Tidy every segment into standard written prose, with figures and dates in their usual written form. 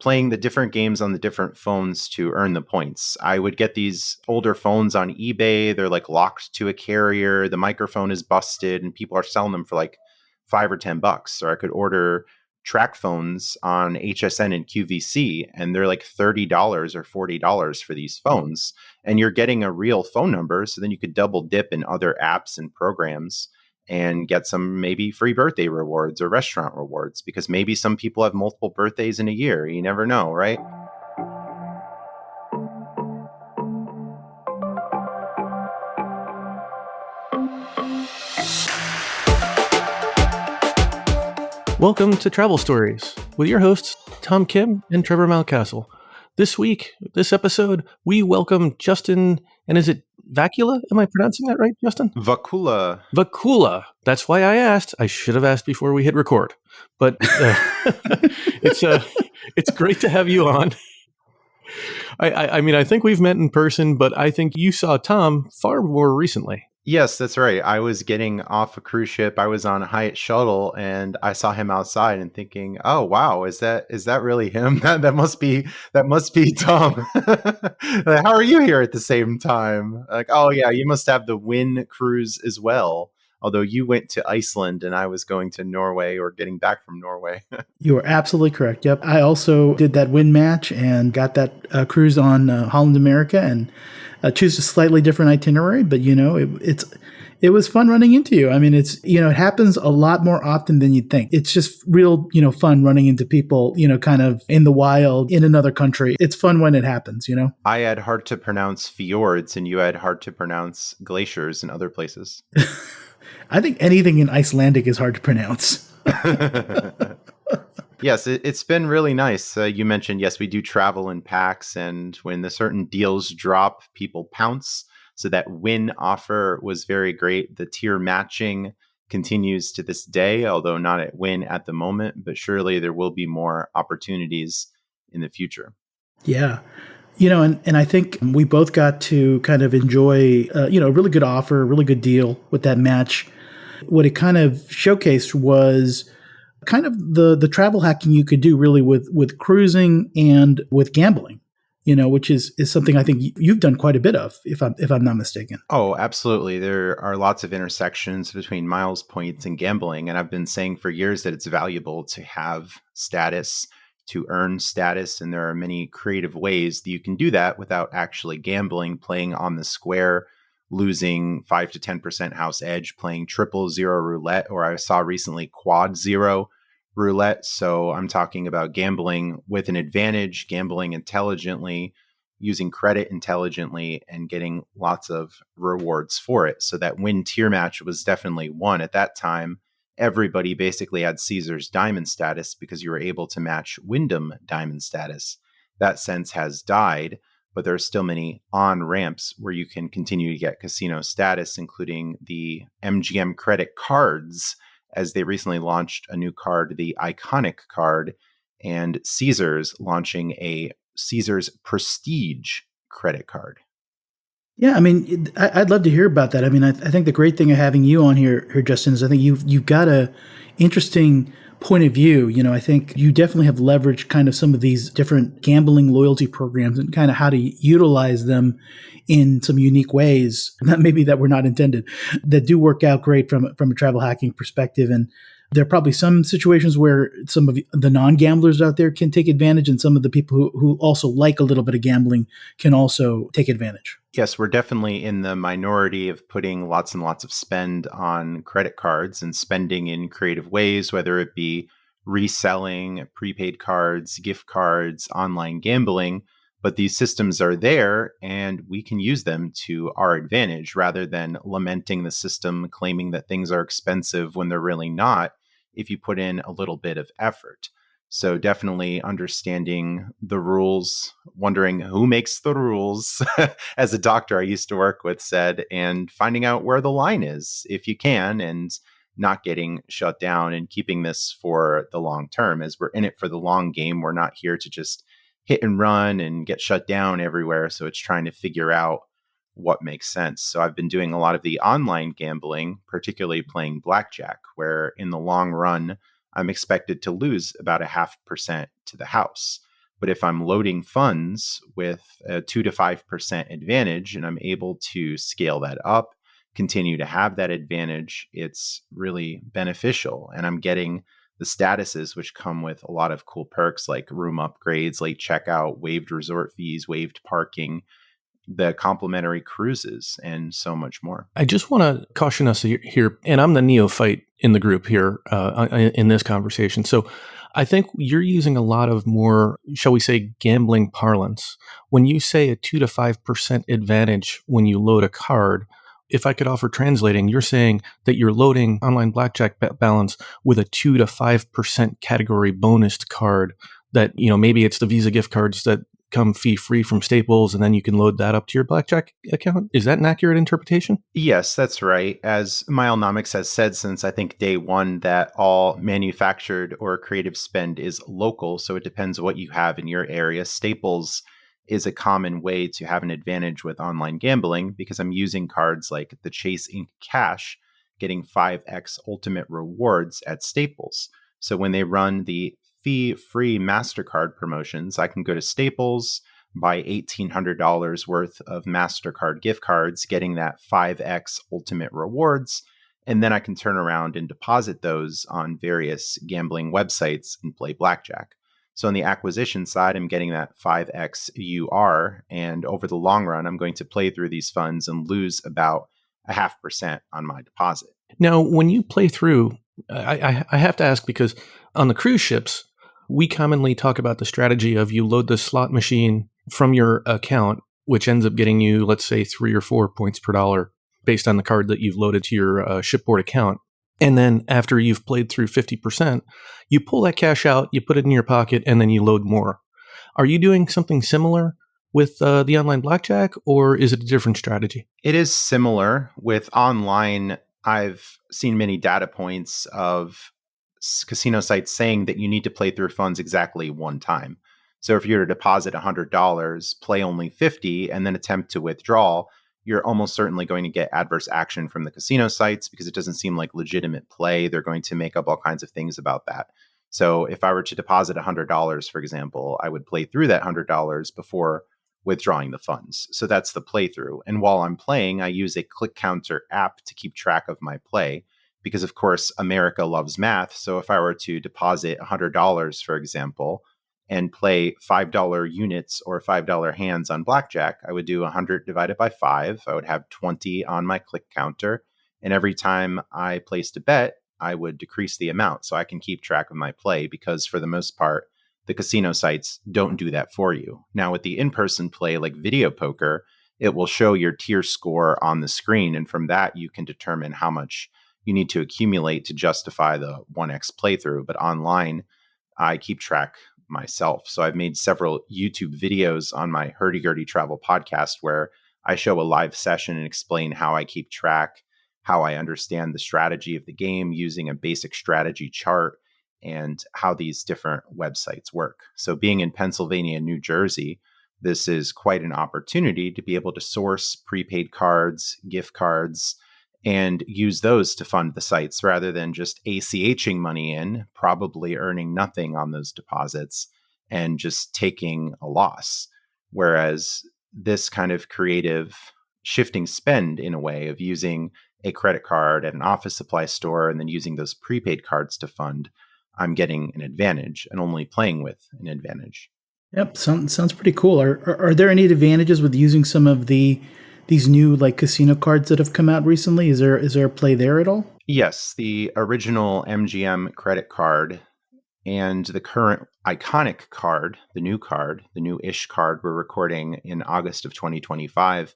playing the different games on the different phones to earn the points. I would get these older phones on eBay. They're like locked to a carrier. The microphone is busted and people are selling them for like $5 or $10. Or I could order track phones on HSN and QVC and they're like $30 or $40 for these phones. And you're getting a real phone number. So then you could double dip in other apps and programs and get some maybe free birthday rewards or restaurant rewards, because maybe some people have multiple birthdays in a year. You never know, right? Welcome to Travel Stories with your hosts, Tom Kim and Trevor Mountcastle. This episode, we welcome Justin, and is it Vacula? Am I pronouncing that right, Justin? Vacula. Vacula. That's why I asked. I should have asked before we hit record. But it's great to have you on. I mean, I think we've met in person, but I think you saw Tom far more recently. Yes, that's right. I was getting off a cruise ship. I was on a Hyatt shuttle and I saw him outside and thinking, "Oh, wow, is that really him? That must be Tom." How are you here at the same time? Like, "Oh yeah, you must have the Wynn cruise as well." Although you went to Iceland and I was going to Norway or getting back from Norway. You are absolutely correct. Yep. I also did that Wynn match and got that cruise on Holland America, and choose a slightly different itinerary, but it was fun running into you. I mean, it happens a lot more often than you'd think. It's just real, fun running into people, kind of in the wild in another country. It's fun when it happens, I had hard to pronounce fjords and you had hard to pronounce glaciers in other places. I think anything in Icelandic is hard to pronounce. Yes, it's been really nice. You mentioned, yes, we do travel in packs, and when the certain deals drop, people pounce. So that Wynn offer was very great. The tier matching continues to this day, although not at Wynn at the moment, but surely there will be more opportunities in the future. Yeah. And I think we both got to kind of enjoy, a really good offer, a really good deal with that match. What it kind of showcased was kind of the travel hacking you could do really with cruising and with gambling, which is something I think you've done quite a bit of, if I'm not mistaken. Oh, absolutely. There are lots of intersections between miles points and gambling. And I've been saying for years that it's valuable to have status, to earn status. And there are many creative ways that you can do that without actually gambling, playing on the square, losing 5 to 10% house edge, playing 000 roulette, or I saw recently quad zero roulette. So I'm talking about gambling with an advantage, gambling intelligently, using credit intelligently, and getting lots of rewards for it. So that Wynn tier match was definitely one. At that time, everybody basically had Caesar's diamond status because you were able to match Wyndham diamond status. That sense has died, but there are still many on-ramps where you can continue to get casino status, including the MGM credit cards, as they recently launched a new card, the Iconic card, and Caesars launching a Caesars Prestige credit card. Yeah, I mean, I'd love to hear about that. I mean, I think the great thing of having you on here, Justin, is I think you've got a interesting point of view. I think you definitely have leveraged kind of some of these different gambling loyalty programs and kind of how to utilize them in some unique ways, that were not intended, that do work out great from a travel hacking perspective. And there are probably some situations where some of the non-gamblers out there can take advantage, and some of the people who also like a little bit of gambling can also take advantage. Yes, we're definitely in the minority of putting lots and lots of spend on credit cards and spending in creative ways, whether it be reselling prepaid cards, gift cards, online gambling. But these systems are there and we can use them to our advantage rather than lamenting the system, claiming that things are expensive when they're really not, if you put in a little bit of effort. So definitely understanding the rules, wondering who makes the rules, as a doctor I used to work with said, and finding out where the line is if you can, and not getting shut down, and keeping this for the long term, as we're in it for the long game. We're not here to just hit and run and get shut down everywhere. So it's trying to figure out what makes sense. So I've been doing a lot of the online gambling, particularly playing blackjack, where in the long run, I'm expected to lose about 0.5% to the house. But if I'm loading funds with a 2 to 5% advantage and I'm able to scale that up, continue to have that advantage, it's really beneficial. And I'm getting the statuses, which come with a lot of cool perks like room upgrades, late checkout, waived resort fees, waived parking, the complimentary cruises, and so much more. I just want to caution us here, and I'm the neophyte in the group here in this conversation. So I think you're using a lot of more, shall we say, gambling parlance. When you say a 2 to 5% advantage when you load a card, if I could offer translating, you're saying that you're loading online blackjack balance with a 2 to 5% category bonused card that, maybe it's the Visa gift cards that come fee-free from Staples, and then you can load that up to your blackjack account. Is that an accurate interpretation? Yes, that's right. As Milenomics has said since I think day one, that all manufactured or creative spend is local, so it depends what you have in your area. Staples is a common way to have an advantage with online gambling because I'm using cards like the Chase Ink Cash, getting 5x ultimate rewards at Staples. So when they run the fee-free MasterCard promotions, I can go to Staples, buy $1,800 worth of MasterCard gift cards, getting that 5x ultimate rewards, and then I can turn around and deposit those on various gambling websites and play blackjack. So on the acquisition side, I'm getting that 5x UR, and over the long run, I'm going to play through these funds and lose about 0.5% on my deposit. Now, when you play through, I have to ask, because on the cruise ships, we commonly talk about the strategy of you load the slot machine from your account, which ends up getting you, let's say, 3 or 4 points per dollar based on the card that you've loaded to your shipboard account. And then after you've played through 50%, you pull that cash out, you put it in your pocket, and then you load more. Are you doing something similar with the online blackjack, or is it a different strategy? It is similar. With online, I've seen many data points of casino sites saying that you need to play through funds exactly one time. So if you're to deposit $100, play only 50, and then attempt to withdraw, you're almost certainly going to get adverse action from the casino sites because it doesn't seem like legitimate play. They're going to make up all kinds of things about that. So if I were to deposit $100, for example, I would play through that $100 before withdrawing the funds. So that's the playthrough. And while I'm playing, I use a click counter app to keep track of my play because, of course, America loves math. So if I were to deposit $100, for example, and play $5 units or $5 hands on blackjack, I would do 100 divided by 5. I would have 20 on my click counter. And every time I placed a bet, I would decrease the amount so I can keep track of my play because for the most part, the casino sites don't do that for you. Now, with the in-person play like video poker, it will show your tier score on the screen. And from that, you can determine how much you need to accumulate to justify the 1x playthrough. But online, I keep track myself. So I've made several YouTube videos on my Hurdy Gurdy Travel Podcast where I show a live session and explain how I keep track, how I understand the strategy of the game using a basic strategy chart, and how these different websites work. So being in Pennsylvania and New Jersey, this is quite an opportunity to be able to source prepaid cards, gift cards, and use those to fund the sites rather than just ACHing money in, probably earning nothing on those deposits and just taking a loss. Whereas this kind of creative shifting spend in a way of using a credit card at an office supply store and then using those prepaid cards to fund, I'm getting an advantage and only playing with an advantage. Yep, sounds pretty cool. Are there any advantages with using some of these new like casino cards that have come out recently? Is there a play there at all? Yes, the original MGM credit card and the current iconic card, the new-ish card we're recording in August of 2025,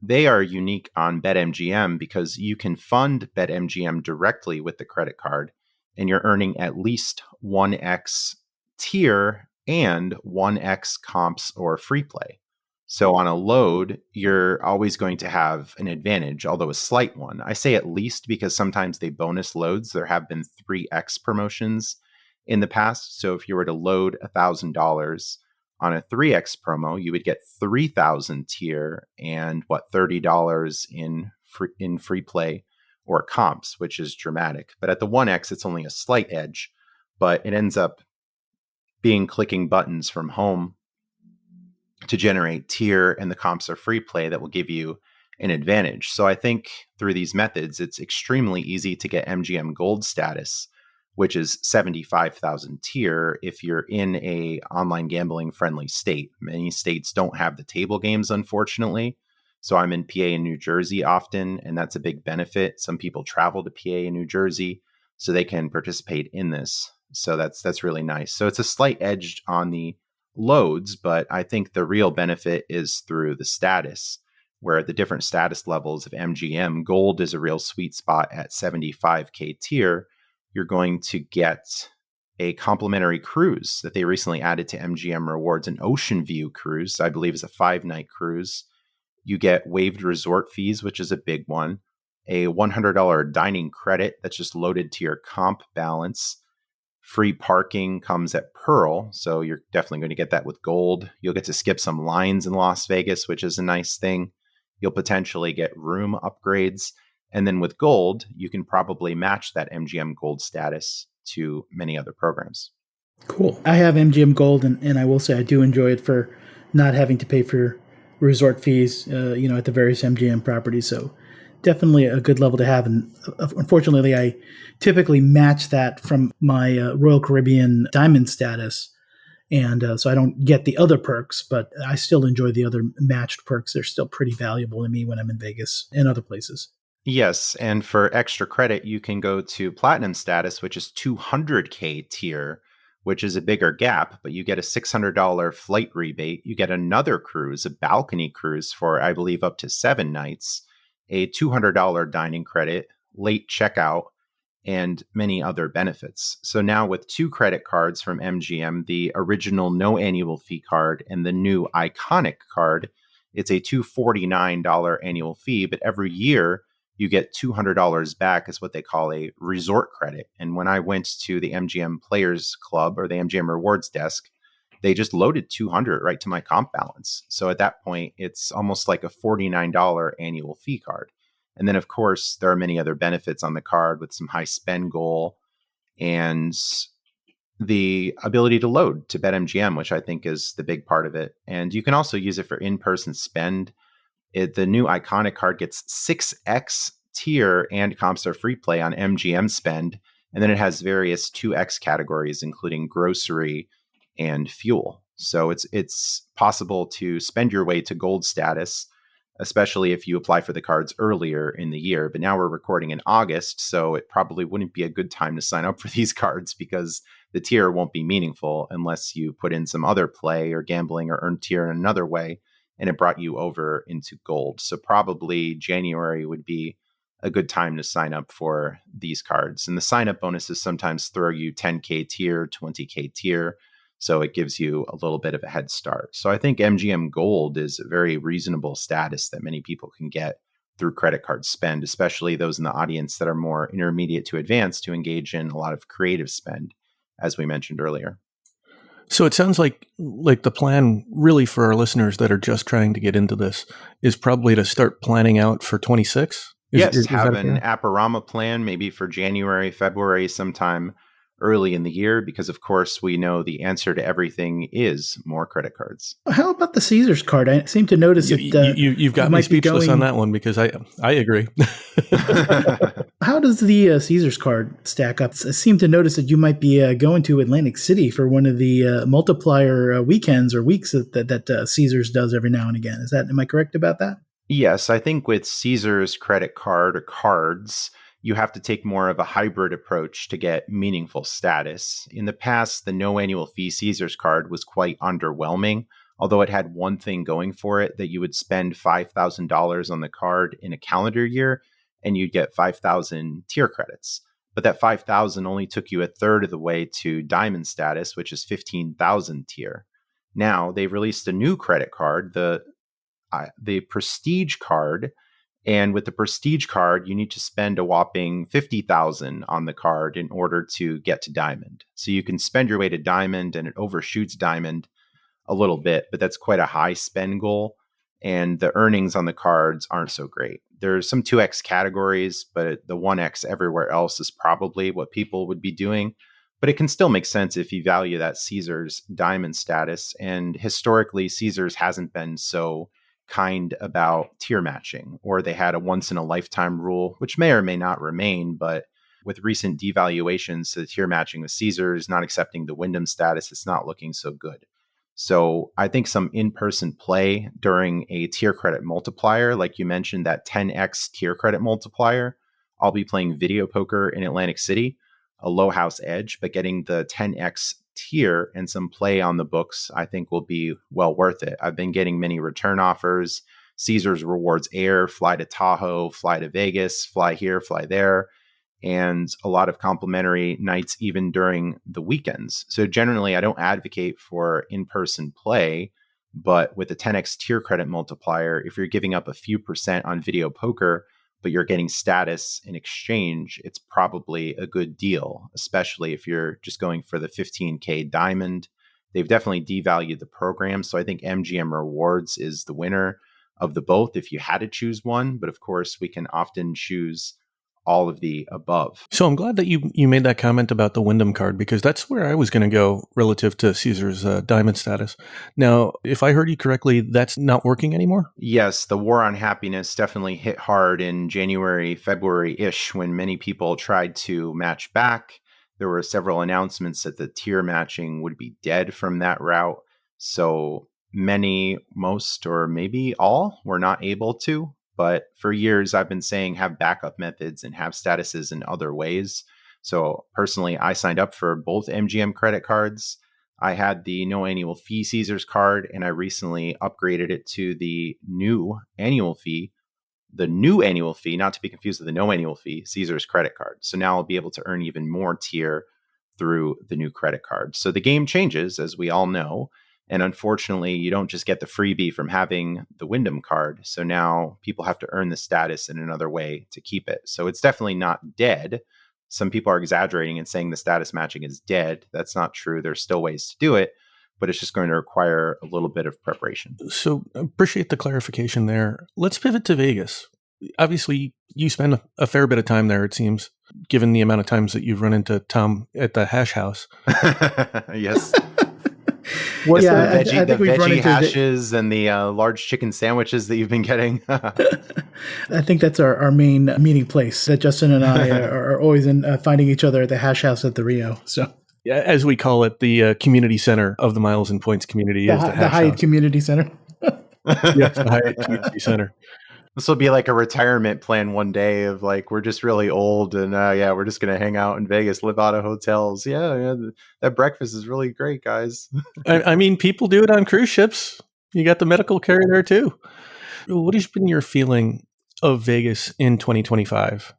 they are unique on BetMGM because you can fund BetMGM directly with the credit card and you're earning at least 1x tier and 1x comps or free play. So on a load, you're always going to have an advantage, although a slight one. I say at least because sometimes they bonus loads. There have been 3x promotions in the past. So if you were to load $1,000 on a 3x promo, you would get 3,000 tier and $30 in free play or comps, which is dramatic. But at the 1x, it's only a slight edge, but it ends up being clicking buttons from home to generate tier, and the comps are free play that will give you an advantage. So I think through these methods, it's extremely easy to get MGM Gold status, which is 75,000 tier if you're in a online gambling friendly state. Many states don't have the table games, unfortunately. So I'm in PA and New Jersey often, and that's a big benefit. Some people travel to PA and New Jersey so they can participate in this. So that's really nice. So it's a slight edge on the loads, but I think the real benefit is through the status, where at the different status levels of MGM, gold is a real sweet spot at 75K tier. You're going to get a complimentary cruise that they recently added to MGM Rewards, an Ocean View cruise, I believe is a 5-night cruise. You get waived resort fees, which is a big one, a $100 dining credit that's just loaded to your comp balance. Free parking comes at Pearl, so you're definitely going to get that with gold. You'll get to skip some lines in Las Vegas, which is a nice thing. You'll potentially get room upgrades. And then with gold, you can probably match that MGM Gold status to many other programs. Cool. I have MGM Gold, and I will say I do enjoy it for not having to pay for resort fees, at the various MGM properties. So definitely a good level to have. And unfortunately, I typically match that from my Royal Caribbean Diamond status. And so I don't get the other perks, but I still enjoy the other matched perks. They're still pretty valuable to me when I'm in Vegas and other places. Yes, and for extra credit, you can go to Platinum status, which is 200K tier, which is a bigger gap, but you get a $600 flight rebate. You get another cruise, a balcony cruise for, I believe, up to 7 nights, a $200 dining credit, late checkout, and many other benefits. So now with 2 credit cards from MGM, the original no annual fee card and the new iconic card, it's a $249 annual fee, but every year you get $200 back as what they call a resort credit. And when I went to the MGM Players Club or the MGM Rewards desk, they just loaded $200 right to my comp balance. So at that point, it's almost like a $49 annual fee card. And then, of course, there are many other benefits on the card with some high spend goal and the ability to load to BetMGM, which I think is the big part of it. And you can also use it for in-person spend. The new iconic card gets 6x tier and comps are free play on MGM spend. And then it has various 2x categories, including grocery and fuel. So it's possible to spend your way to gold status, especially if you apply for the cards earlier in the year. But now we're recording in August, so it probably wouldn't be a good time to sign up for these cards because the tier won't be meaningful unless you put in some other play or gambling or earn tier in another way, and it brought you over into gold. So probably January would be a good time to sign up for these cards. And the sign-up bonuses sometimes throw you 10K tier, 20K tier, so it gives you a little bit of a head start. So I think MGM Gold is a very reasonable status that many people can get through credit card spend, especially those in the audience that are more intermediate to advanced to engage in a lot of creative spend, as we mentioned earlier. So it sounds like the plan really for our listeners that are just trying to get into this is probably to start planning out for 26. Yes, have an Apparama plan maybe for January, February, sometime early in the year, because of course we know the answer to everything is more credit cards. How about the Caesars card? I seem to notice that you've got me speechless on that one because I agree. How does the Caesars card stack up? I seem to notice that you might be going to Atlantic City for one of the multiplier weekends or weeks that Caesars does every now and again. Am I correct about that? Yes, I think with Caesars credit card or cards, you have to take more of a hybrid approach to get meaningful status. In the past, the no annual fee Caesars card was quite underwhelming, although it had one thing going for it, that you would spend $5,000 on the card in a calendar year and you'd get 5,000 tier credits. But that 5,000 only took you a third of the way to diamond status, which is 15,000 tier. Now they've released a new credit card, the Prestige card. And with the Prestige card, you need to spend a whopping 50,000 on the card in order to get to Diamond. So you can spend your way to Diamond, and it overshoots Diamond a little bit, but that's quite a high spend goal. And the earnings on the cards aren't so great. There's some 2x categories, but the 1x everywhere else is probably what people would be doing. But it can still make sense if you value that Caesars diamond status. And historically, Caesars hasn't been so kind about tier matching, or they had a once in a lifetime rule, which may or may not remain. But with recent devaluations to the tier matching with Caesars, not accepting the Wyndham status, it's not looking so good. So I think some in-person play during a tier credit multiplier, like you mentioned, that 10x tier credit multiplier, I'll be playing video poker in Atlantic City, a low house edge, but getting the 10x tier and some play on the books, I think will be well worth it. I've been getting many return offers. Caesars rewards air, fly to Tahoe, fly to Vegas, fly here, fly there, and a lot of complimentary nights even during the weekends. So generally, I don't advocate for in-person play, but with a 10x tier credit multiplier, if you're giving up a few percent on video poker, but you're getting status in exchange, it's probably a good deal, especially if you're just going for the 15K diamond. They've definitely devalued the program. So I think MGM Rewards is the winner of the both if you had to choose one. But of course, we can often choose all of the above. So I'm glad that you made that comment about the Wyndham card, because that's where I was going to go relative to Caesar's diamond status. Now, if I heard you correctly, that's not working anymore? Yes, the war on happiness definitely hit hard in January, February-ish when many people tried to match back. There were several announcements that the tier matching would be dead from that route. So many, most, or maybe all were not able to. But for years, I've been saying have backup methods and have statuses in other ways. So personally, I signed up for both MGM credit cards. I had the no annual fee Caesars card, and I recently upgraded it to the new annual fee. The new annual fee, not to be confused with the no annual fee, Caesars credit card. So now I'll be able to earn even more tier through the new credit card. So the game changes, as we all know. And unfortunately, you don't just get the freebie from having the Wyndham card. So now people have to earn the status in another way to keep it. So it's definitely not dead. Some people are exaggerating and saying the status matching is dead. That's not true. There's still ways to do it, but it's just going to require a little bit of preparation. So appreciate the clarification there. Let's pivot to Vegas. Obviously, you spend a fair bit of time there, it seems, given the amount of times that you've run into Tom at the hash house. Yes. Well, yeah, the I think we've run veggie into hashes and the large chicken sandwiches that you've been getting. I think that's our main meeting place. That Justin and I are always finding each other at the hash house at the Rio. So, yeah, as we call it, the community center of the Miles and Points community is the hash Hyatt house. Community Center. Yes, the Hyatt Community Center. This will be like a retirement plan one day of like, we're just really old and yeah, we're just going to hang out in Vegas, live out of hotels. Yeah, that breakfast is really great, guys. I mean, people do it on cruise ships. You got the medical care there too. What has been your feeling of Vegas in 2025?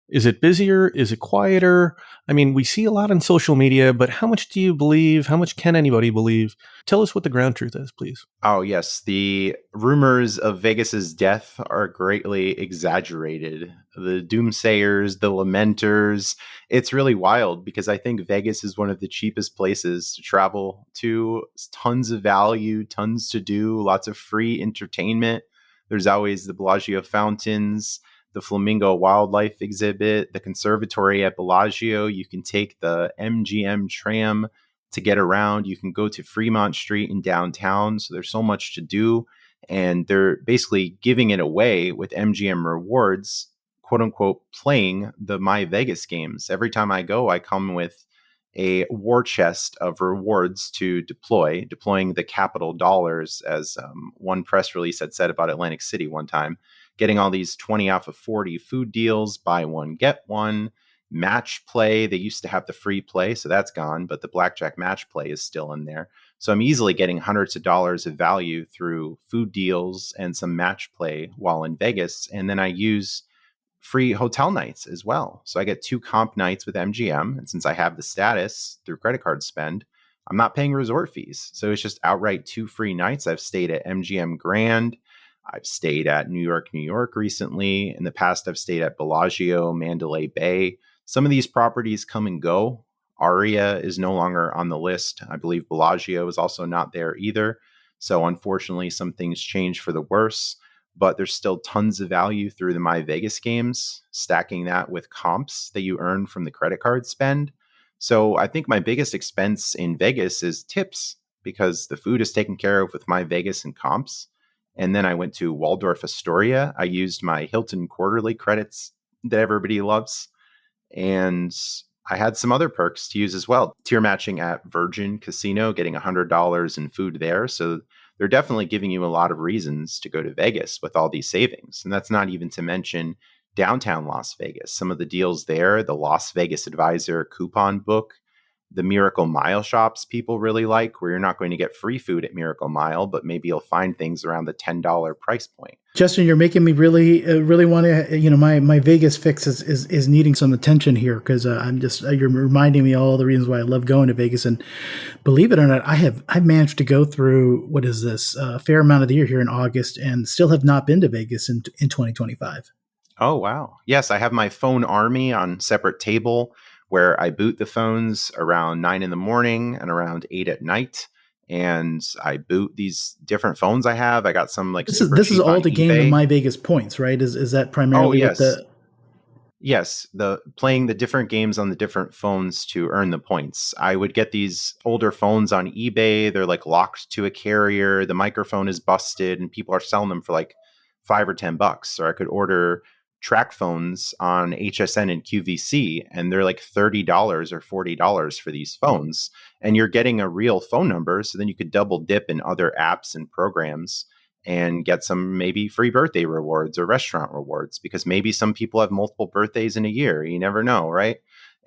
Is it busier? Is it quieter? I mean, we see a lot on social media, but how much do you believe? How much can anybody believe? Tell us what the ground truth is, please. Oh, yes. The rumors of Vegas's death are greatly exaggerated. The doomsayers, the lamenters, it's really wild because I think Vegas is one of the cheapest places to travel to. Tons of value, tons to do, lots of free entertainment. There's always the Bellagio fountains, the Flamingo Wildlife Exhibit, the conservatory at Bellagio. You can take the MGM tram to get around. You can go to Fremont Street in downtown. So there's so much to do. And they're basically giving it away with MGM Rewards, quote unquote, playing the My Vegas games. Every time I go, I come with a war chest of rewards to deploying the capital dollars, as one press release had said about Atlantic City one time. Getting all these 20 off of 40 food deals, buy one, get one, match play. They used to have the free play, so that's gone, but the blackjack match play is still in there. So I'm easily getting hundreds of dollars of value through food deals and some match play while in Vegas. And then I use free hotel nights as well. So I get 2 comp nights with MGM. And since I have the status through credit card spend, I'm not paying resort fees. So it's just outright 2 free nights. I've stayed at MGM Grand. I've stayed at New York recently. In the past, I've stayed at Bellagio, Mandalay Bay. Some of these properties come and go. Aria is no longer on the list. I believe Bellagio is also not there either. So unfortunately, some things changed for the worse, but there's still tons of value through the My Vegas games, stacking that with comps that you earn from the credit card spend. So I think my biggest expense in Vegas is tips because the food is taken care of with my Vegas and comps. And then I went to Waldorf Astoria. I used my Hilton quarterly credits that everybody loves. And I had some other perks to use as well. Tier matching at Virgin Casino, getting $100 in food there. So they're definitely giving you a lot of reasons to go to Vegas with all these savings. And that's not even to mention downtown Las Vegas. Some of the deals there, the Las Vegas Advisor coupon book, the Miracle Mile shops people really like, where you're not going to get free food at Miracle Mile, but maybe you'll find things around the $10 price point. Justin, you're making me really want to. My Vegas fix is needing some attention here because you're reminding me all the reasons why I love going to Vegas. And believe it or not, I've managed to go through what is this a fair amount of the year here in August, and still have not been to Vegas in 2025. Oh, wow. Yes, I have my phone army on separate table where I boot the phones around 9 in the morning and around 8 at night. And I boot these different phones I have. I got some like this is all to gain the My Vegas points, right? Is that primarily yes. what the Yes, the playing the different games on the different phones to earn the points. I would get these older phones on eBay. They're like locked to a carrier. The microphone is busted and people are selling them for like $5 or $10. Or I could order track phones on HSN and QVC and they're like $30 or $40 for these phones. And you're getting a real phone number. So then you could double dip in other apps and programs and get some maybe free birthday rewards or restaurant rewards, because maybe some people have multiple birthdays in a year. You never know, right?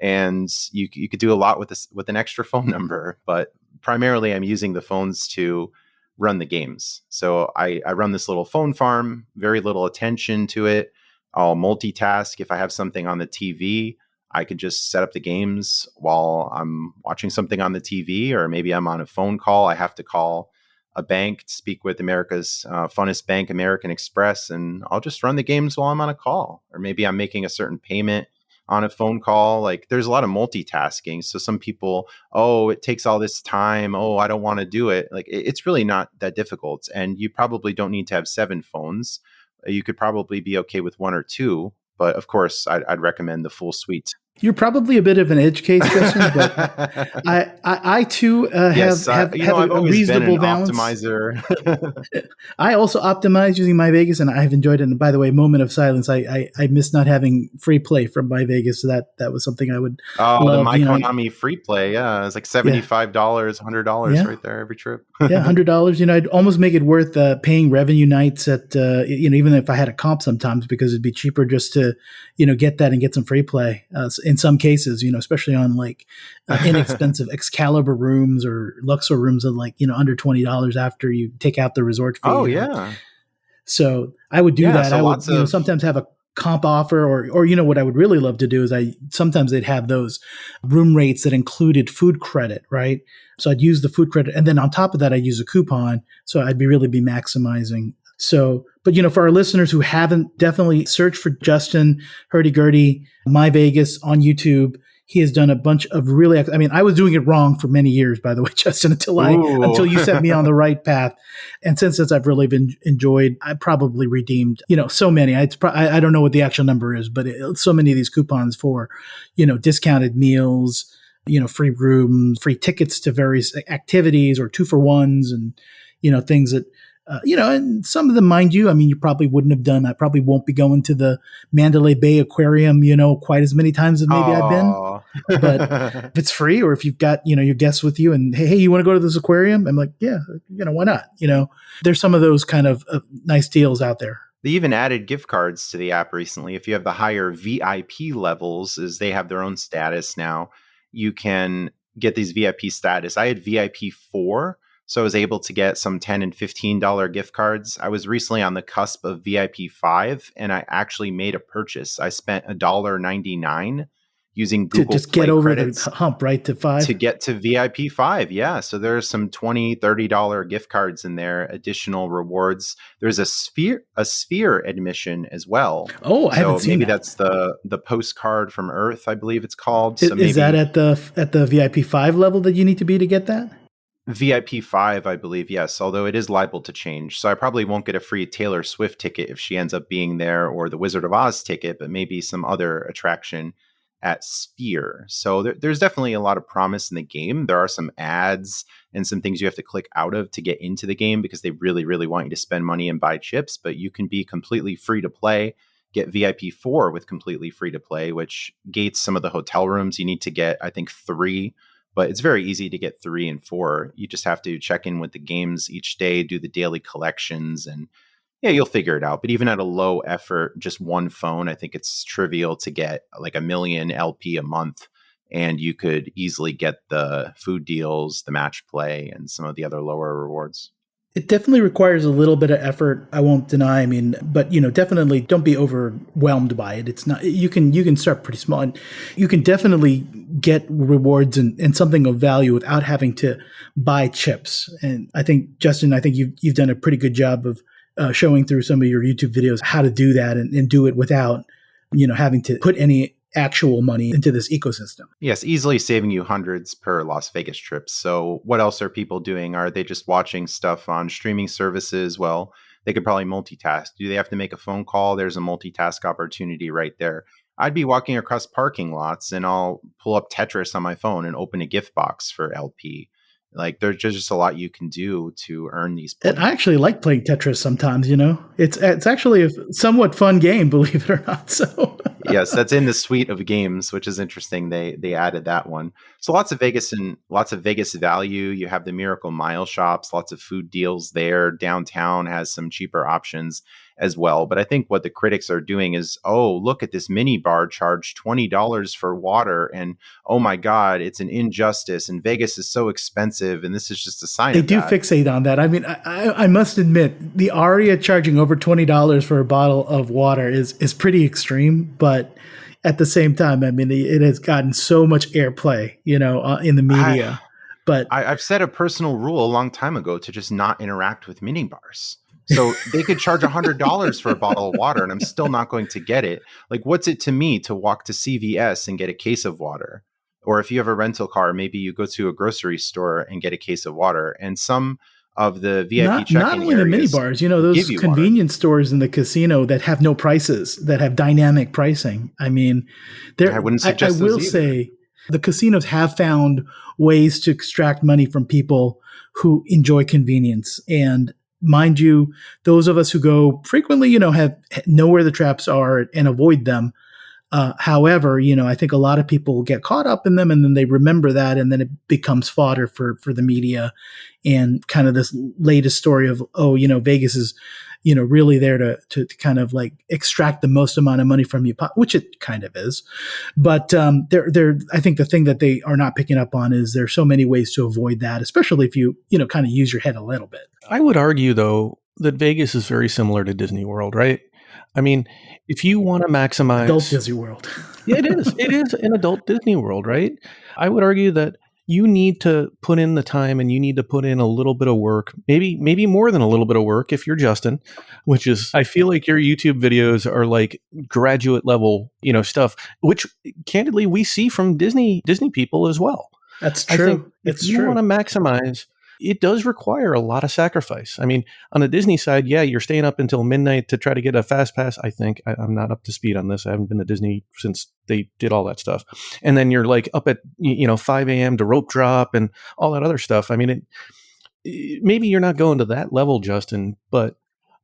And you could do a lot with this with an extra phone number. But primarily, I'm using the phones to run the games. So I run this little phone farm, very little attention to it. I'll multitask. If I have something on the TV, I could just set up the games while I'm watching something on the TV, or maybe I'm on a phone call. I have to call a bank to speak with America's funnest bank, American Express, and I'll just run the games while I'm on a call. Or maybe I'm making a certain payment on a phone call. Like there's a lot of multitasking. So some people, oh, it takes all this time. Oh, I don't want to do it. Like it's really not that difficult. And you probably don't need to have 7 phones. You could probably be okay with 1 or 2. But of course, I'd recommend the full suite. You're probably a bit of an edge case, Justin, but I too Yes, have I've a always been reasonable an balance. optimizer. I also optimize using My Vegas, and I've enjoyed it. And by the way, moment of silence. I miss not having free play from My Vegas. So that was something I would love. The My Konami free play, yeah, it's like $75, $100 right there every trip. Yeah, $100. I'd almost make it worth paying revenue nights at even if I had a comp sometimes, because it'd be cheaper just to get that and get some free play. In some cases, especially on like inexpensive Excalibur rooms or Luxor rooms at like under $20 after you take out the resort fee. Oh yeah. So I would do that. So I would sometimes have a comp offer, or what I would really love to do is sometimes they'd have those room rates that included food credit, right? So I'd use the food credit, and then on top of that, I'd use a coupon. So I'd really be maximizing. So, but for our listeners who haven't, definitely search for Justin Hurdy Gurdy My Vegas on YouTube. He has done a bunch of really, I was doing it wrong for many years, by the way, Justin, until you set me on the right path. And since I've really been enjoyed, I probably redeemed, so many. I don't know what the actual number is, but so many of these coupons for, discounted meals, free rooms, free tickets to various activities, or 2-for-1s, and, things that, and some of them, mind you, you probably wouldn't have done. I probably won't be going to the Mandalay Bay Aquarium, quite as many times as maybe I've been. But if it's free, or if you've got, your guests with you and, hey, you want to go to this aquarium? I'm like, yeah, why not? There's some of those kind of nice deals out there. They even added gift cards to the app recently. If you have the higher VIP levels, as they have their own status now, you can get these VIP status. I had VIP 4. So I was able to get some $10 and $15 gift cards. I was recently on the cusp of VIP 5, and I actually made a purchase. I spent $1.99 using Google to just Play get over credits the hump, right, to 5? To get to VIP 5, yeah. So there's some $20, $30 gift cards in there, additional rewards. There's a sphere admission as well. Oh, I haven't seen maybe that. That's the postcard from Earth, I believe it's called. Is that at the VIP 5 level that you need to be to get that? VIP 5, I believe, yes, although it is liable to change. So I probably won't get a free Taylor Swift ticket if she ends up being there, or the Wizard of Oz ticket, but maybe some other attraction at Sphere. So there's definitely a lot of promise in the game. There are some ads and some things you have to click out of to get into the game because they really, really want you to spend money and buy chips, but you can be completely free to play. Get VIP 4 with completely free to play, which gates some of the hotel rooms. You need to get, I think, 3, but it's very easy to get 3 and 4. You just have to check in with the games each day, do the daily collections, and yeah, you'll figure it out. But even at a low effort, just one phone, I think it's trivial to get like 1 million LP a month. And you could easily get the food deals, the match play, and some of the other lower rewards. It definitely requires a little bit of effort. I won't deny. I mean, but definitely don't be overwhelmed by it. It's not. You can start pretty small, and you can definitely get rewards and something of value without having to buy chips. And I think Justin, you've done a pretty good job of showing through some of your YouTube videos how to do that and do it without having to put any actual money into this ecosystem. Yes, easily saving you hundreds per Las Vegas trip. So what else are people doing? Are they just watching stuff on streaming services? Well, they could probably multitask. Do they have to make a phone call? There's a multitask opportunity right there. I'd be walking across parking lots and I'll pull up Tetris on my phone and open a gift box for LP. Like there's just a lot you can do to earn these points. And I actually like playing Tetris sometimes, It's actually a somewhat fun game, believe it or not. So yes, that's in the suite of games, which is interesting. They added that one. So lots of Vegas value. You have the Miracle Mile shops, lots of food deals there. Downtown has some cheaper options as well. But I think what the critics are doing is, oh, look at this mini bar charge $20 for water. And oh my God, it's an injustice. And Vegas is so expensive. And this is just a sign they of do that. fixate on that. I mean, I must admit, the Aria charging over $20 for a bottle of water is pretty extreme. But at the same time, I mean, it has gotten so much airplay, in the media. But I've set a personal rule a long time ago to just not interact with mini bars. So they could charge $100 for a bottle of water and I'm still not going to get it. Like, what's it to me to walk to CVS and get a case of water? Or if you have a rental car, maybe you go to a grocery store and get a case of water. And some of the VIP check-in not only the mini bars, those convenience stores in the casino that have no prices, that have dynamic pricing. I mean, I wouldn't suggest I will say the casinos have found ways to extract money from people who enjoy convenience. And mind you, those of us who go frequently, know where the traps are and avoid them. However, I think a lot of people get caught up in them and then they remember that and then it becomes fodder for the media and kind of this latest story of, Vegas is, really there to kind of like extract the most amount of money from you, which it kind of is. But I think the thing that they are not picking up on is there's so many ways to avoid that, especially if you kind of use your head a little bit. I would argue, though, that Vegas is very similar to Disney World, right? I mean, if you want to maximize adult Disney World, yeah, it is. It is an adult Disney World, right? I would argue that you need to put in the time and you need to put in a little bit of work, maybe more than a little bit of work if you're Justin, which is, I feel like your YouTube videos are like graduate level, stuff, which candidly we see from Disney people as well. That's true. I think if you want to maximize, it does require a lot of sacrifice. I mean, on the Disney side, yeah, you're staying up until midnight to try to get a fast pass. I think I'm not up to speed on this. I haven't been to Disney since they did all that stuff. And then you're like up at 5 a.m. to rope drop and all that other stuff. I mean, maybe you're not going to that level, Justin, but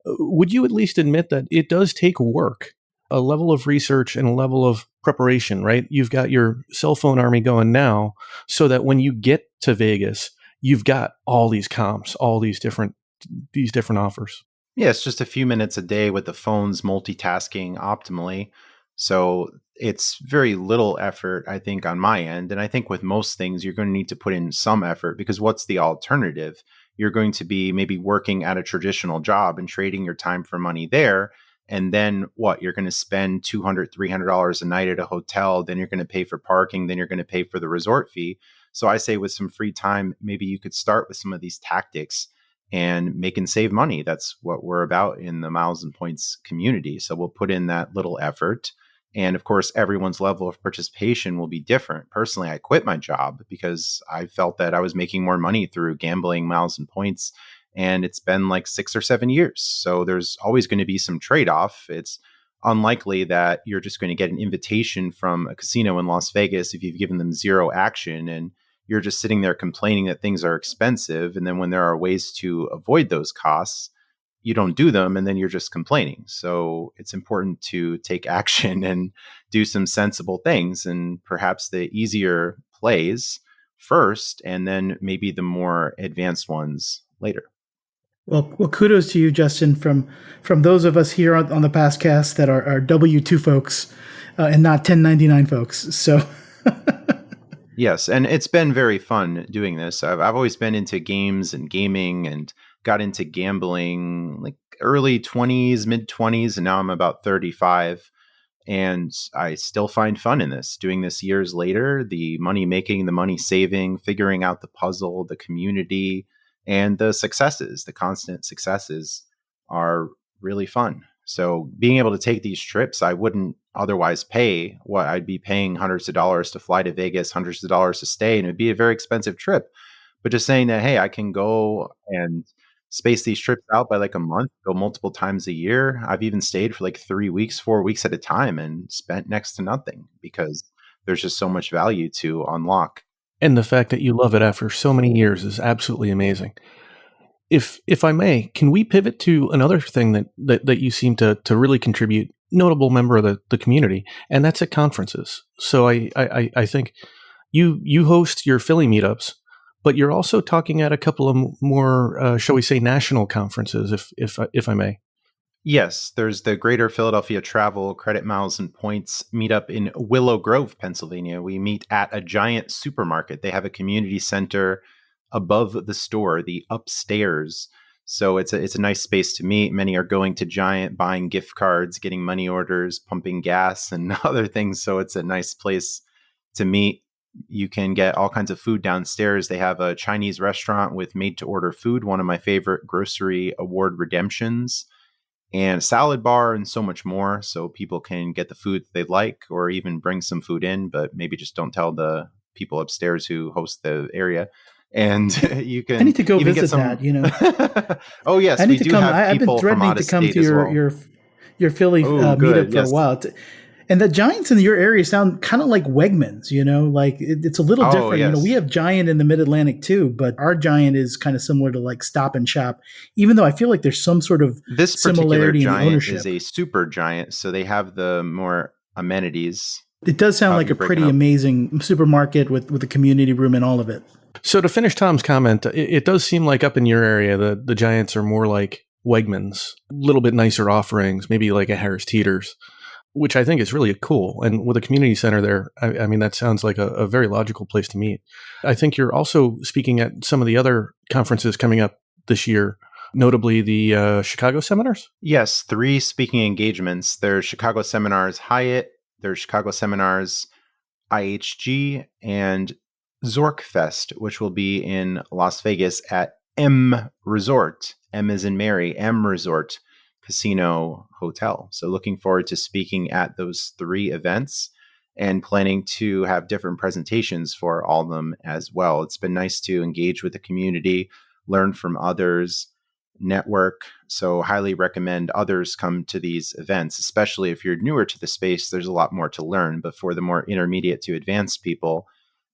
would you at least admit that it does take work, a level of research and a level of preparation, right? You've got your cell phone army going now so that when you get to Vegas, you've got all these comps, all these different offers. Yeah, it's just a few minutes a day with the phones multitasking optimally. So it's very little effort, I think, on my end. And I think with most things, you're going to need to put in some effort because what's the alternative? You're going to be maybe working at a traditional job and trading your time for money there. And then what? You're going to spend $200, $300 a night at a hotel. Then you're going to pay for parking. Then you're going to pay for the resort fee. So I say with some free time, maybe you could start with some of these tactics and make and save money. That's what we're about in the Miles and Points community. So we'll put in that little effort. And of course, everyone's level of participation will be different. Personally, I quit my job because I felt that I was making more money through gambling Miles and Points. And it's been like 6 or 7 years. So there's always going to be some trade-off. It's unlikely that you're just going to get an invitation from a casino in Las Vegas if you've given them zero action and you're just sitting there complaining that things are expensive. And then when there are ways to avoid those costs, you don't do them, and then you're just complaining. So it's important to take action and do some sensible things, and perhaps the easier plays first, and then maybe the more advanced ones later. Well, kudos to you, Justin, from those of us here on the Pastcast that are W-2 folks and not 1099 folks. So. Yes, and it's been very fun doing this. I've always been into games and gaming and got into gambling like early 20s, mid 20s, and now I'm about 35. And I still find fun in this, doing this years later. The money making, the money saving, figuring out the puzzle, the community, and the successes, the constant successes are really fun. So being able to take these trips, I wouldn't otherwise pay what I'd be paying hundreds of dollars to fly to Vegas, hundreds of dollars to stay, and it'd be a very expensive trip. But just saying that, hey, I can go and space these trips out by like a month, go multiple times a year. I've even stayed for like 3 weeks, 4 weeks at a time and spent next to nothing because there's just so much value to unlock. And the fact that you love it after so many years is absolutely amazing. If I may, can we pivot to another thing that you seem to really contribute, notable member of the community, and that's at conferences. So I think you host your Philly meetups, but you're also talking at a couple of more, shall we say, national conferences, if I may. Yes, there's the Greater Philadelphia Travel Credit Miles and Points meetup in Willow Grove, Pennsylvania. We meet at a giant supermarket. They have a community center above the store, the upstairs. So it's a nice space to meet. Many are going to Giant, buying gift cards, getting money orders, pumping gas, and other things. So it's a nice place to meet. You can get all kinds of food downstairs. They have a Chinese restaurant with made-to-order food, one of my favorite grocery award redemptions, and a salad bar and so much more. So people can get the food they like or even bring some food in, but maybe just don't tell the people upstairs who host the area. And you can. I need to go even visit get some... that. You know. Oh yes, I need we to do come. have I've been people from threatening out to of come state to as well. your Philly meetup for Yes. a while. And the Giants in your area sound kind of like Wegmans. You know, like it's a little different. Yes. You know, we have Giant in the Mid Atlantic too, but our Giant is kind of similar to like Stop and Shop. Even though I feel like there's some sort of this particular similarity in the Giant ownership. is a super Giant, so they have the more amenities. It does sound like a pretty amazing supermarket with a community room and all of it. So to finish Tom's comment, it does seem like up in your area, the Giants are more like Wegmans, a little bit nicer offerings, maybe like a Harris Teeter's, which I think is really cool. And with a community center there, I mean, that sounds like a very logical place to meet. I think you're also speaking at some of the other conferences coming up this year, notably the Chicago seminars? Yes, 3 speaking engagements. There's Chicago Seminars Hyatt, there's Chicago Seminars IHG, and Zorkfest, which will be in Las Vegas at M Resort. M as in Mary, M Resort Casino Hotel. So looking forward to speaking at those 3 events and planning to have different presentations for all of them as well. It's been nice to engage with the community, learn from others, network. So highly recommend others come to these events, especially if you're newer to the space. There's a lot more to learn, but for the more intermediate to advanced people,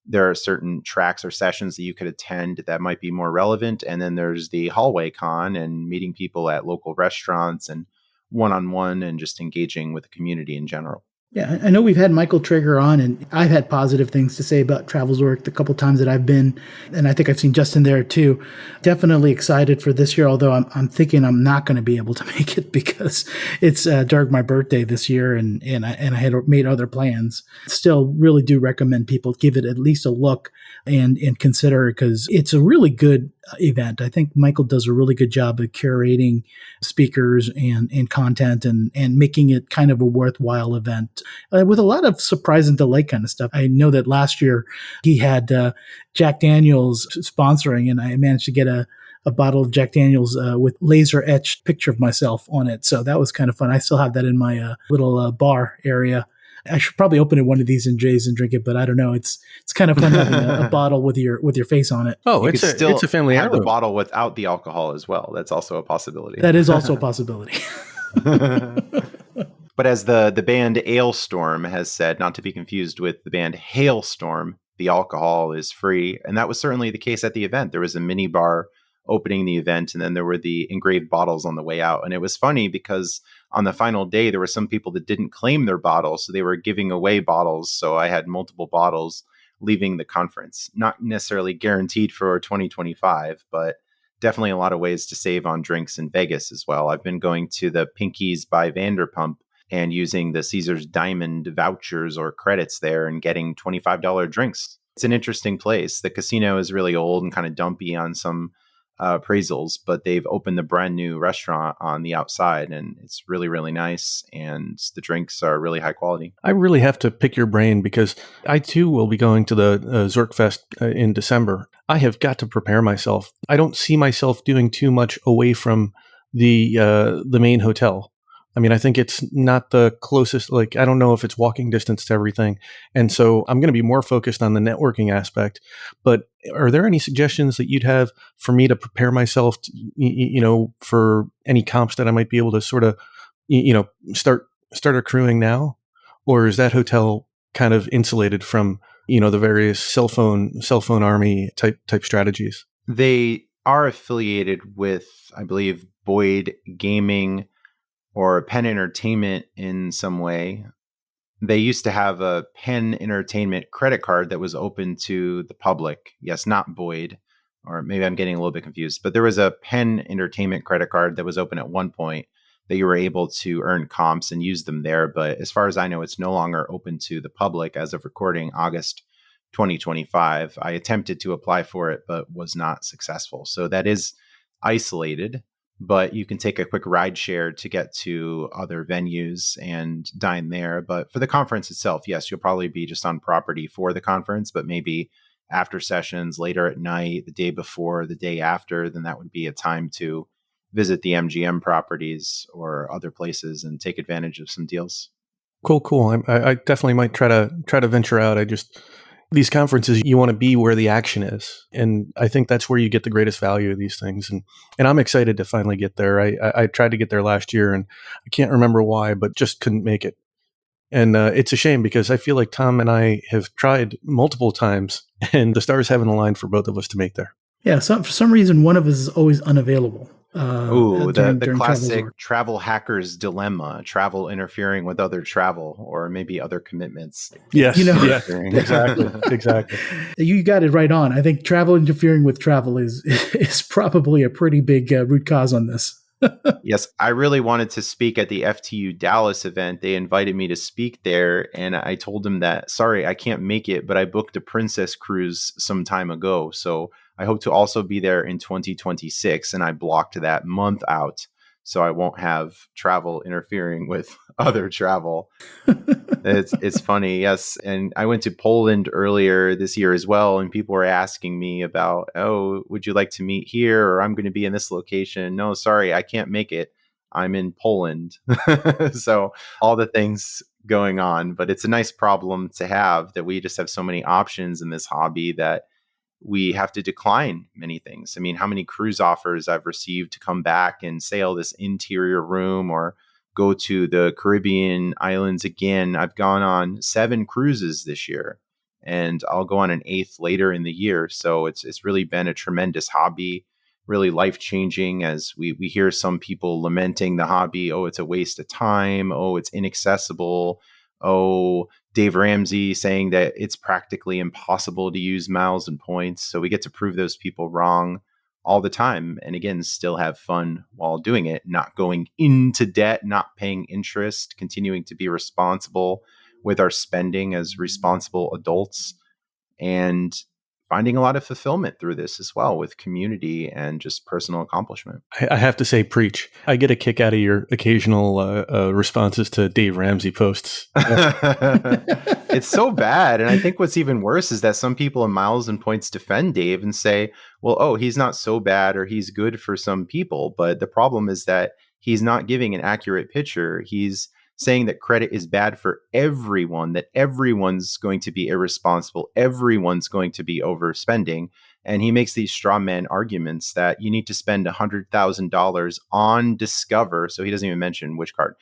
there are certain tracks or sessions that you could attend that might be more relevant. And then there's the hallway con and meeting people at local restaurants and one-on-one and just engaging with the community in general. Yeah, I know we've had Michael Traeger on, and I've had positive things to say about TravelStories the couple times that I've been, and I think I've seen Justin there too. Definitely excited for this year, although I'm thinking I'm not going to be able to make it because it's during my birthday this year, and I had made other plans. Still, really do recommend people give it at least a look and consider it because it's a really good event. I think Michael does a really good job of curating speakers and content and making it kind of a worthwhile event with a lot of surprise and delight kind of stuff. I know that last year he had Jack Daniels sponsoring, and I managed to get a bottle of Jack Daniels with laser etched picture of myself on it. So that was kind of fun. I still have that in my little bar area. I should probably open it one of these in Jay's and drink it, but I don't know. It's kind of fun having a bottle with your face on it. Oh, it's a family have heirloom. the bottle without the alcohol as well. That's also a possibility. That is also a possibility. But as the band Ailstorm has said, not to be confused with the band Hailstorm, the alcohol is free. And that was certainly the case at the event. There was a mini bar opening the event, and then there were the engraved bottles on the way out. And it was funny because on the final day, there were some people that didn't claim their bottles, so they were giving away bottles. So I had multiple bottles leaving the conference. Not necessarily guaranteed for 2025, but definitely a lot of ways to save on drinks in Vegas as well. I've been going to the Pinkies by Vanderpump and using the Caesar's Diamond vouchers or credits there and getting $25 drinks. It's an interesting place. The casino is really old and kind of dumpy on some appraisals, but they've opened the brand new restaurant on the outside, and it's really, really nice. And the drinks are really high quality. I really have to pick your brain because I too will be going to the Zorkfest in December. I have got to prepare myself. I don't see myself doing too much away from the main hotel. I mean, I think it's not the closest, like, I don't know if it's walking distance to everything. And so I'm going to be more focused on the networking aspect. But are there any suggestions that you'd have for me to prepare myself, for any comps that I might be able to sort of, start accruing now? Or is that hotel kind of insulated from, the various cell phone army type strategies? They are affiliated with, I believe, Boyd Gaming or Penn Entertainment in some way. They used to have a Penn Entertainment credit card that was open to the public. Yes, not Boyd, or maybe I'm getting a little bit confused, but there was a Penn Entertainment credit card that was open at one point that you were able to earn comps and use them there. But as far as I know, it's no longer open to the public as of recording August 2025. I attempted to apply for it, but was not successful. So that is isolated, but you can take a quick ride share to get to other venues and dine there. But for the conference itself, yes, you'll probably be just on property for the conference, but maybe after sessions later at night, the day before, the day after, then that would be a time to visit the MGM properties or other places and take advantage of some deals. Cool. I definitely might try to venture out. These conferences, you want to be where the action is. And I think that's where you get the greatest value of these things. And I'm excited to finally get there. I tried to get there last year and I can't remember why, but just couldn't make it. And it's a shame because I feel like Tom and I have tried multiple times and the stars haven't aligned for both of us to make there. Yeah, for some reason, one of us is always unavailable. The classic travel hacker's dilemma: travel interfering with other travel, or maybe other commitments. Yes, exactly. You got it right on. I think travel interfering with travel is probably a pretty big root cause on this. Yes, I really wanted to speak at the FTU Dallas event. They invited me to speak there, and I told them that, sorry, I can't make it, but I booked a Princess cruise some time ago. So I hope to also be there in 2026, and I blocked that month out so I won't have travel interfering with other travel. It's funny, yes. And I went to Poland earlier this year as well, and people were asking me about, oh, would you like to meet here? Or I'm going to be in this location. No, sorry, I can't make it. I'm in Poland. So all the things going on, but it's a nice problem to have that we just have so many options in this hobby that we have to decline many things. I mean, how many cruise offers I've received to come back and sail this interior room or go to the Caribbean islands again. I've gone on 7 cruises this year, and I'll go on an 8th later in the year. So it's really been a tremendous hobby, really life-changing, as we hear some people lamenting the hobby. Oh, it's a waste of time. Oh, it's inaccessible. Oh, Dave Ramsey saying that it's practically impossible to use miles and points. So we get to prove those people wrong all the time. And again, still have fun while doing it, not going into debt, not paying interest, continuing to be responsible with our spending as responsible adults, and finding a lot of fulfillment through this as well with community and just personal accomplishment. I have to say, preach. I get a kick out of your occasional responses to Dave Ramsey posts. It's so bad. And I think what's even worse is that some people in Miles and Points defend Dave and say, well, oh, he's not so bad, or he's good for some people. But the problem is that he's not giving an accurate picture. He's saying that credit is bad for everyone, that everyone's going to be irresponsible, everyone's going to be overspending. And he makes these straw man arguments that you need to spend $100,000 on Discover. So he doesn't even mention which card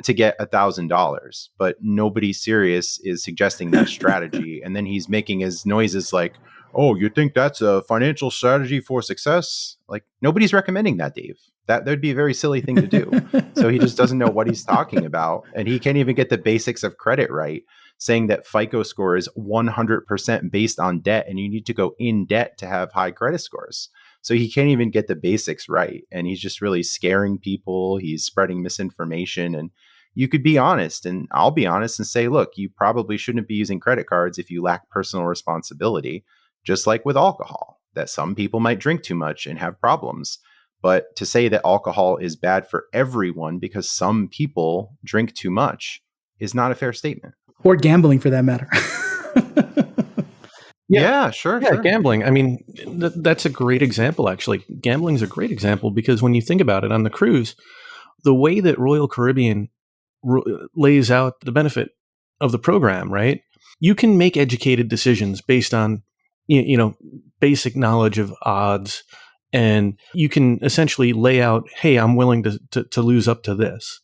to get $1,000, but nobody serious is suggesting that strategy. And then he's making his noises like, oh, you think that's a financial strategy for success? Like nobody's recommending that, Dave. That'd be a very silly thing to do. So he just doesn't know what he's talking about. And he can't even get the basics of credit right, saying that FICO score is 100% based on debt and you need to go in debt to have high credit scores. So he can't even get the basics right. And he's just really scaring people. He's spreading misinformation. And you could be honest, and I'll be honest and say, look, you probably shouldn't be using credit cards if you lack personal responsibility, just like with alcohol, that some people might drink too much and have problems. But to say that alcohol is bad for everyone because some people drink too much is not a fair statement. Or gambling for that matter. Yeah, sure. Gambling. I mean, that's a great example, actually. Gambling is a great example because when you think about it on the cruise, the way that Royal Caribbean lays out the benefit of the program, right? You can make educated decisions based on, basic knowledge of odds. And you can essentially lay out, hey, I'm willing to lose up to this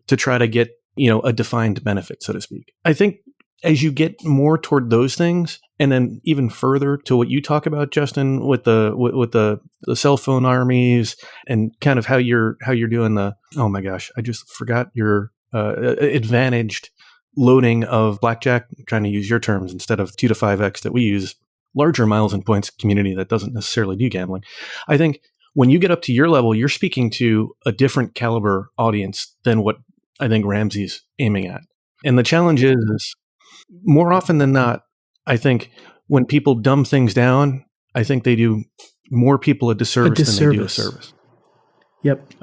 to try to get, a defined benefit, so to speak. I think as you get more toward those things, and then even further to what you talk about, Justin, with the cell phone armies and kind of how you're doing oh my gosh, I just forgot your advantaged loading of blackjack. I'm trying to use your terms instead of 2 to 5x that we use. Larger miles and points community that doesn't necessarily do gambling. I think when you get up to your level, you're speaking to a different caliber audience than what I think Ramsey's aiming at. And the challenge is more often than not, I think when people dumb things down, I think they do more people a disservice than they do a service. Yep.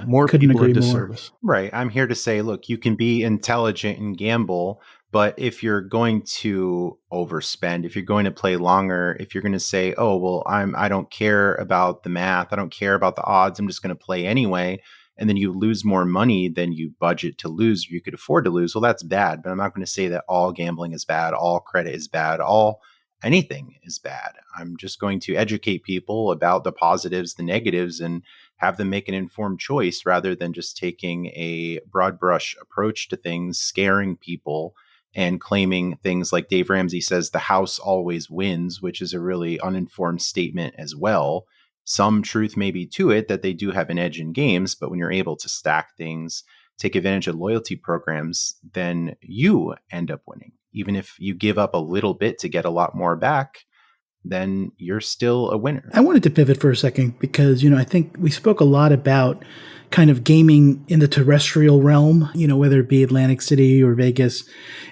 More people a disservice. More. Right. I'm here to say, look, you can be intelligent and gamble, but if you're going to overspend, if you're going to play longer, if you're going to say, oh, well, I don't care about the math, I don't care about the odds, I'm just going to play anyway, and then you lose more money than you budget to lose, or you could afford to lose, well, that's bad. But I'm not going to say that all gambling is bad, all credit is bad, anything is bad. I'm just going to educate people about the positives, the negatives, and have them make an informed choice rather than just taking a broad brush approach to things, scaring people and claiming things like Dave Ramsey says, the house always wins, which is a really uninformed statement as well. Some truth may be to it that they do have an edge in games, but when you're able to stack things, take advantage of loyalty programs, then you end up winning. Even if you give up a little bit to get a lot more back, then you're still a winner. I wanted to pivot for a second because, I think we spoke a lot about kind of gaming in the terrestrial realm, whether it be Atlantic City or Vegas.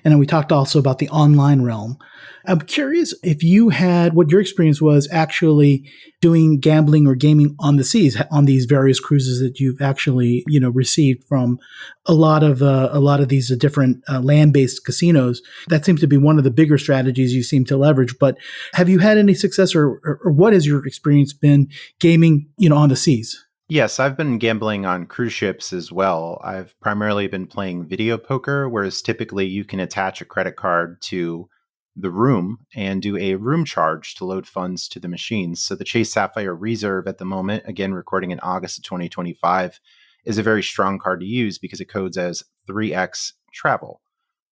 And then we talked also about the online realm. I'm curious if you had what your experience was actually doing gambling or gaming on the seas on these various cruises that you've actually, received from a lot of these different land-based casinos. That seems to be one of the bigger strategies you seem to leverage. But have you had any success or what has your experience been gaming, on the seas? Yes, I've been gambling on cruise ships as well. I've primarily been playing video poker, whereas typically you can attach a credit card to the room and do a room charge to load funds to the machines. So the Chase Sapphire Reserve at the moment, again, recording in August of 2025, is a very strong card to use because it codes as 3x travel.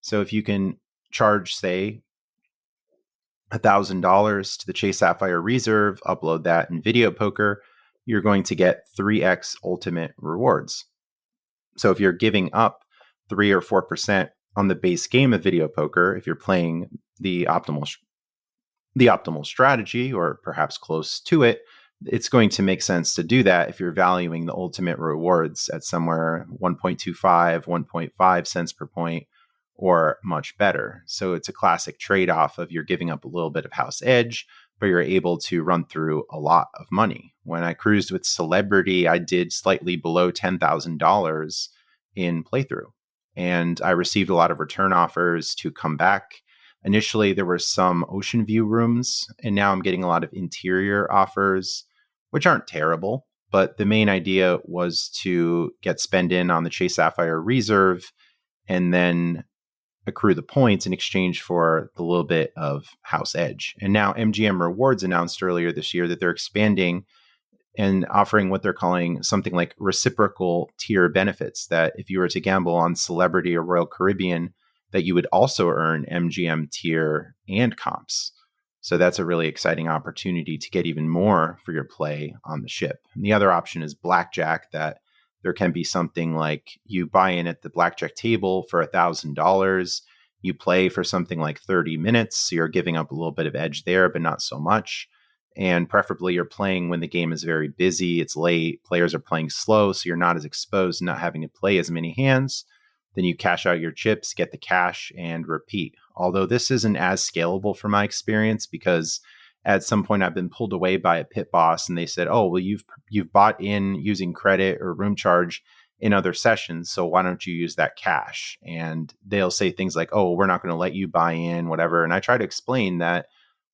So if you can charge, say, $1,000 to the Chase Sapphire Reserve, upload that in video poker, you're going to get 3x ultimate rewards. So if you're giving up 3 or 4% on the base game of video poker, if you're playing the optimal strategy or perhaps close to it, it's going to make sense to do that if you're valuing the ultimate rewards at somewhere 1.25, 1.5 cents per point or much better. So it's a classic trade-off of you're giving up a little bit of house edge, but you're able to run through a lot of money. When I cruised with Celebrity, I did slightly below $10,000 in playthrough. And I received a lot of return offers to come back. Initially, there were some ocean view rooms, and now I'm getting a lot of interior offers, which aren't terrible. But the main idea was to get spend in on the Chase Sapphire Reserve and then accrue the points in exchange for the little bit of house edge. And now MGM Rewards announced earlier this year that they're expanding and offering what they're calling something like reciprocal tier benefits, that if you were to gamble on Celebrity or Royal Caribbean, that you would also earn MGM tier and comps. So that's a really exciting opportunity to get even more for your play on the ship. And the other option is blackjack, that there can be something like you buy in at the blackjack table for $1,000. You play for something like 30 minutes. So you're giving up a little bit of edge there, but not so much. And preferably you're playing when the game is very busy, it's late, players are playing slow, so you're not as exposed, not having to play as many hands. Then you cash out your chips, get the cash, and repeat. Although this isn't as scalable from my experience, because at some point I've been pulled away by a pit boss and they said, oh, well, you've bought in using credit or room charge in other sessions, so why don't you use that cash? And they'll say things like, oh, we're not going to let you buy in, whatever. And I try to explain that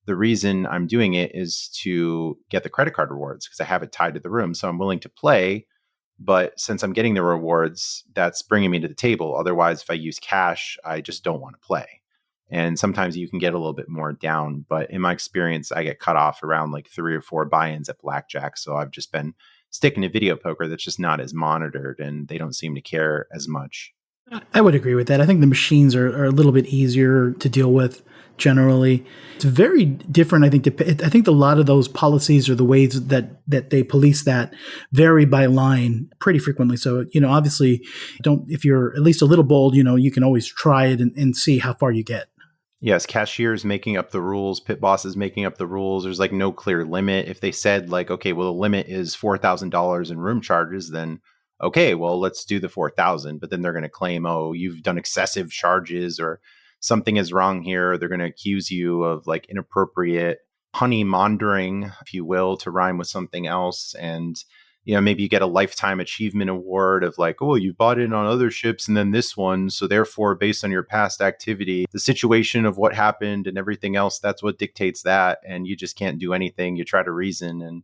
the reason I'm doing it is to get the credit card rewards because I have it tied to the room. So I'm willing to play, but since I'm getting the rewards, that's bringing me to the table. Otherwise, if I use cash, I just don't want to play. And sometimes you can get a little bit more down. But in my experience, I get cut off around like 3 or 4 buy-ins at blackjack. So I've just been sticking to video poker that's just not as monitored and they don't seem to care as much. I would agree with that. I think the machines are a little bit easier to deal with generally. It's very different, I think. I think a lot of those policies or the ways that they police that vary by line pretty frequently. So, obviously, if you're at least a little bold, you can always try it and see how far you get. Yes, cashiers making up the rules, pit bosses making up the rules. There's like no clear limit. If they said like, okay, well, the limit is $4,000 in room charges, then okay, well, let's do the 4,000. But then they're going to claim, oh, you've done excessive charges or something is wrong here. They're going to accuse you of like inappropriate honey laundering, if you will, to rhyme with something else. And, maybe you get a lifetime achievement award of like, oh, you bought in on other ships and then this one. So therefore, based on your past activity, the situation of what happened and everything else, that's what dictates that. And you just can't do anything. You try to reason and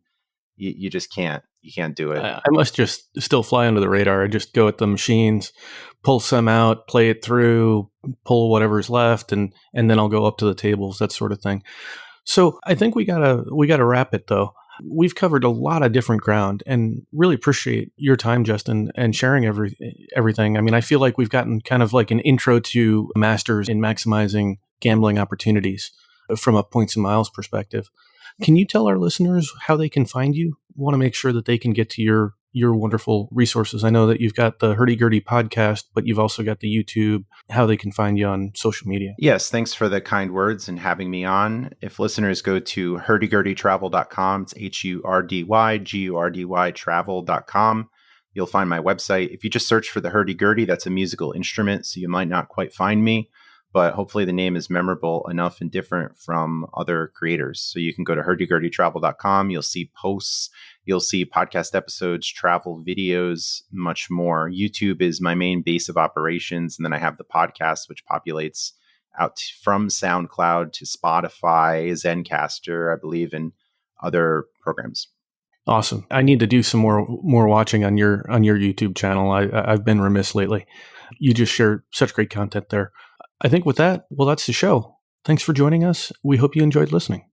you just can't. You can't do it. I must just still fly under the radar. I just go at the machines, pull some out, play it through, pull whatever's left, and then I'll go up to the tables, that sort of thing. So I think we gotta wrap it though. We've covered a lot of different ground and really appreciate your time, Justin, and sharing everything. I mean, I feel like we've gotten kind of like an intro to masters in maximizing gambling opportunities from a points and miles perspective. Can you tell our listeners how they can find you? I want to make sure that they can get to your wonderful resources. I know that you've got the Hurdy Gurdy podcast, but you've also got the YouTube, how they can find you on social media. Yes, thanks for the kind words and having me on. If listeners go to hurdygurdytravel.com, it's HURDY travel.com, you'll find my website. If you just search for the Hurdy Gurdy, that's a musical instrument, so you might not quite find me. But hopefully the name is memorable enough and different from other creators. So you can go to hurdygurdytravel.com. You'll see posts, you'll see podcast episodes, travel videos, much more. YouTube is my main base of operations. And then I have the podcast, which populates out from SoundCloud to Spotify, Zencaster, I believe, and other programs. Awesome. I need to do some more watching on your YouTube channel. I've been remiss lately. You just share such great content there. I think with that, well, that's the show. Thanks for joining us. We hope you enjoyed listening.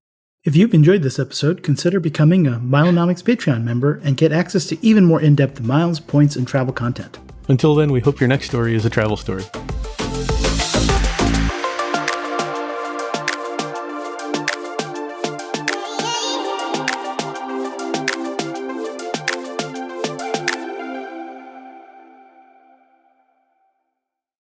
If you've enjoyed this episode, consider becoming a Milenomics Patreon member and get access to even more in-depth miles, points, and travel content. Until then, we hope your next story is a travel story.